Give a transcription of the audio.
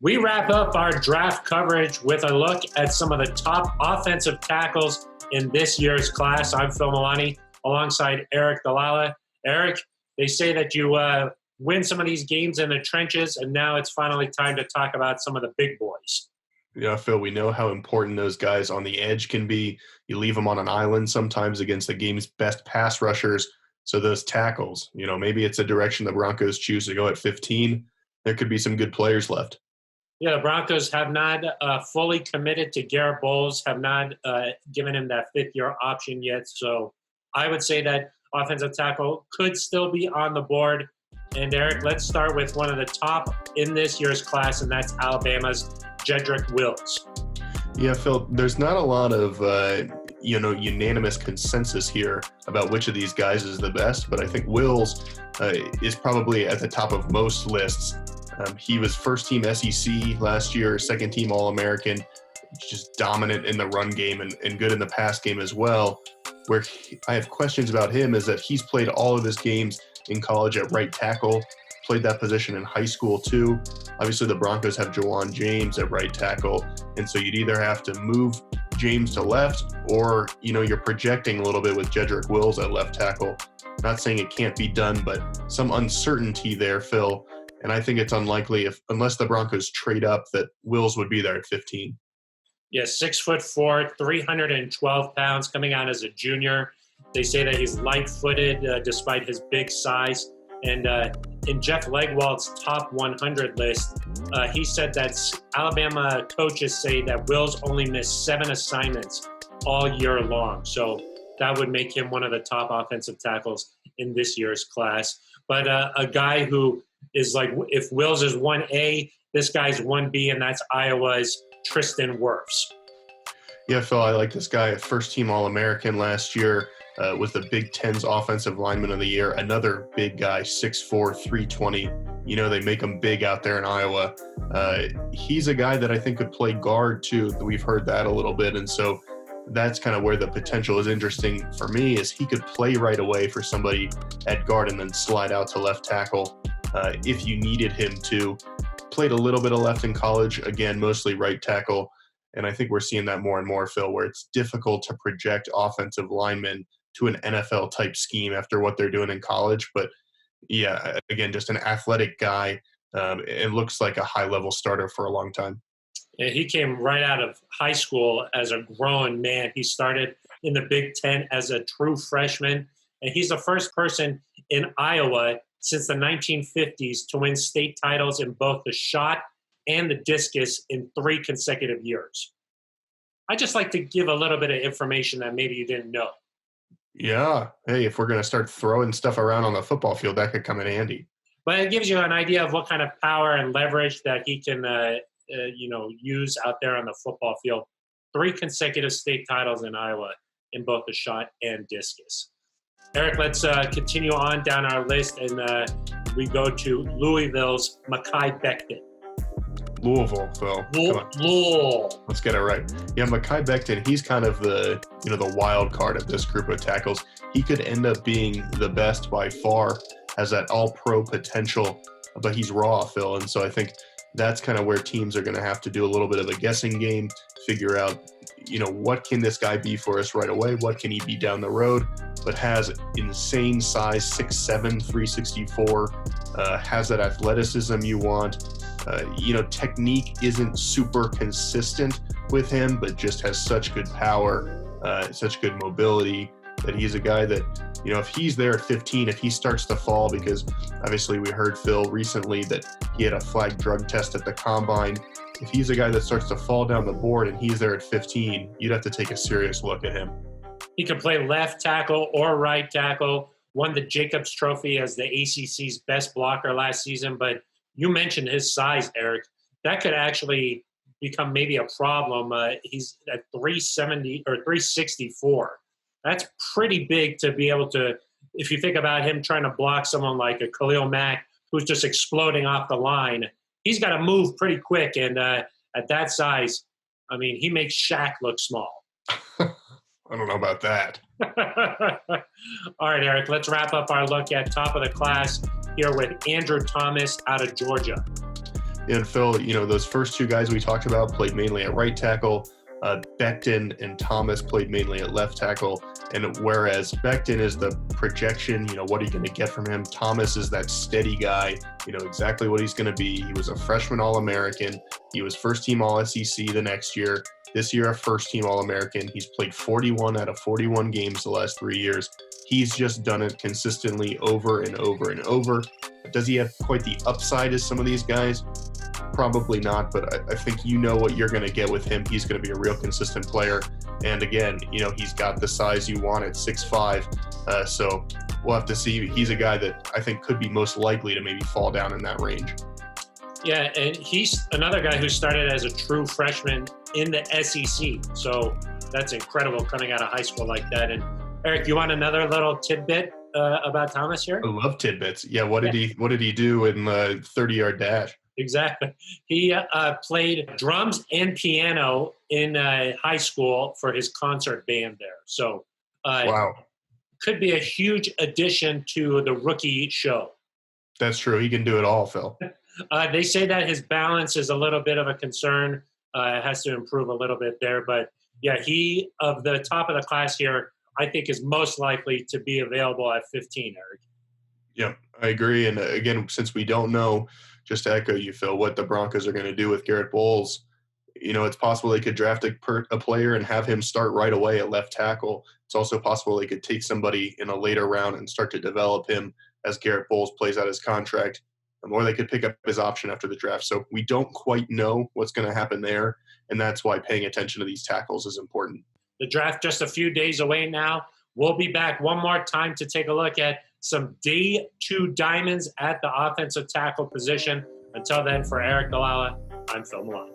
We wrap up our draft coverage with a look at some of the top offensive tackles in this year's class. I'm Phil Milani alongside Aric DiLalla. Aric, they say that you win some of these games in the trenches, and now it's finally time to talk about some of the big boys. Yeah, Phil, we know how important those guys on the edge can be. You leave them on an island sometimes against the game's best pass rushers. So those tackles, maybe it's a direction the Broncos choose to go at 15. There could be some good players left. Yeah, the Broncos have not fully committed to Garrett Bowles, have not given him that fifth-year option yet. So I would say that offensive tackle could still be on the board. And Aric, let's start with one of the top in this year's class, and that's Alabama's Jedrek Wilts. Yeah, Phil, there's not a lot of unanimous consensus here about which of these guys is the best, but I think Wills is probably at the top of most lists. He was first-team SEC last year, second-team All-American, just dominant in the run game and good in the pass game as well. Where I have questions about him is that he's played all of his games in college at right tackle, played that position in high school too. Obviously, the Broncos have Juwan James at right tackle, and so you'd either have to move James to left or, you're projecting a little bit with Jedrek Wills at left tackle. Not saying it can't be done, but some uncertainty there, Phil. And I think it's unlikely, unless the Broncos trade up, that Wills would be there at 15. Yeah, 6'4", 312 pounds, coming out as a junior. They say that he's light-footed despite his big size. And in Jeff Legwald's top 100 list, he said that Alabama coaches say that Wills only missed 7 assignments all year long. So that would make him one of the top offensive tackles in this year's class. But a guy who is like, if Wills is 1A, this guy's 1B, and that's Iowa's Tristan Wirfs. Yeah, Phil, I like this guy. First-team All-American last year, was the Big Ten's Offensive Lineman of the Year. Another big guy, 6'4", 320. They make him big out there in Iowa. He's a guy that I think could play guard, too. We've heard that a little bit, and so that's kind of where the potential is interesting for me, is he could play right away for somebody at guard and then slide out to left tackle if you needed him to. Played a little bit of left in college, again, mostly right tackle. And I think we're seeing that more and more, Phil, where it's difficult to project offensive linemen to an NFL-type scheme after what they're doing in college. But, yeah, again, just an athletic guy. It looks like a high-level starter for a long time. Yeah, he came right out of high school as a grown man. He started in the Big Ten as a true freshman, and he's the first person in Iowa since the 1950s to win state titles in both the shot and the discus in 3 consecutive years. I just like to give a little bit of information that maybe you didn't know. Yeah. Hey, if we're going to start throwing stuff around on the football field, that could come in handy. But it gives you an idea of what kind of power and leverage that he can, use out there on the football field. 3 consecutive state titles in Iowa in both the shot and discus. Aric, let's continue on down our list, and we go to Louisville's Makai Beckman. Louisville, Phil. Come on. Let's get it right. Yeah, Makai Beckman, he's kind of the wild card of this group of tackles. He could end up being the best by far, has that all-pro potential, but he's raw, Phil. And so I think that's kind of where teams are going to have to do a little bit of a guessing game, figure out, what can this guy be for us right away? What can he be down the road? But has insane size, 6'7", 364, has that athleticism you want. Technique isn't super consistent with him, but just has such good power, such good mobility, that he's a guy that, if he's there at 15, if he starts to fall, because obviously we heard, Phil, recently that he had a flagged drug test at the combine. If he's a guy that starts to fall down the board and he's there at 15, you'd have to take a serious look at him. He could play left tackle or right tackle, won the Jacobs Trophy as the ACC's best blocker last season, but you mentioned his size, Aric. That could actually become maybe a problem. He's at 370 or 364. That's pretty big to be able to, if you think about him trying to block someone like a Khalil Mack who's just exploding off the line, he's got to move pretty quick. And at that size, he makes Shaq look small. I don't know about that. All right, Aric, let's wrap up our look at top of the class here with Andrew Thomas out of Georgia. And Phil, those first two guys we talked about played mainly at right tackle. Beckman and Thomas played mainly at left tackle. And whereas Beckman is the projection, what are you going to get from him? Thomas is that steady guy, exactly what he's going to be. He was a freshman All-American. He was first-team All-SEC the next year. This year, a first-team All-American. He's played 41 out of 41 games the last 3 years. He's just done it consistently over and over and over. Does he have quite the upside as some of these guys? Probably not, but I think what you're going to get with him. He's going to be a real consistent player. And again, he's got the size you want at 6'5". So we'll have to see. He's a guy that I think could be most likely to maybe fall down in that range. Yeah, and he's another guy who started as a true freshman in the SEC. So that's incredible coming out of high school like that. And Aric, you want another little tidbit about Thomas here? I love tidbits. Yeah, what did he do in the 30-yard dash? Exactly. He played drums and piano in high school for his concert band there. So wow, could be a huge addition to the rookie show. That's true. He can do it all, Phil. They say that his balance is a little bit of a concern. It has to improve a little bit there. But, yeah, he, of the top of the class here, I think is most likely to be available at 15, Aric. Yeah, I agree. And, again, since we don't know, just to echo you, Phil, what the Broncos are going to do with Garrett Bowles, it's possible they could draft a player and have him start right away at left tackle. It's also possible they could take somebody in a later round and start to develop him as Garrett Bowles plays out his contract. Or they could pick up his option after the draft. So we don't quite know what's going to happen there, and that's why paying attention to these tackles is important. The draft just a few days away now. We'll be back one more time to take a look at some day 2 diamonds at the offensive tackle position. Until then, for Aric DiLalla, I'm Phil Milani.